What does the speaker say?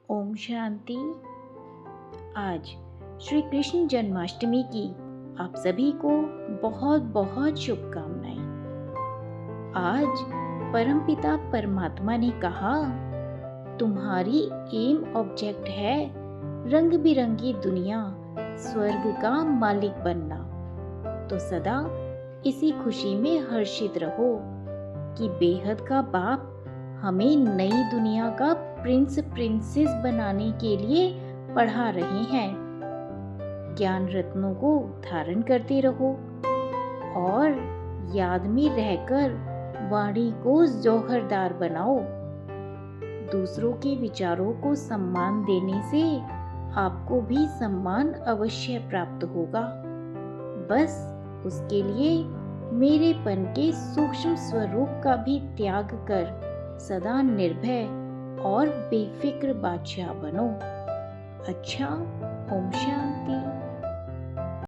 ओम शांति। आज श्री कृष्ण जन्माष्टमी की आप सभी को बहुत बहुत शुभकामनाएं। आज परमपिता परमात्मा ने कहा, तुम्हारी एम ऑब्जेक्ट है रंग बिरंगी दुनिया, स्वर्ग का मालिक बनना। तो सदा इसी खुशी में हर्षित रहो कि बेहद का बाप हमें नई दुनिया का प्रिंस प्रिंसेस बनाने के लिए पढ़ा रहे हैं। ज्ञान रत्नों को धारण करते रहो और याद में रहकर वाणी को जौहरदार बनाओ। दूसरों के विचारों को सम्मान देने से आपको भी सम्मान अवश्य प्राप्त होगा। बस उसके लिए मेरेपन के सूक्ष्म स्वरूप का भी त्याग कर सदा निर्भय और बेफिक्र बादशाह बनो। अच्छा, ओम शांति।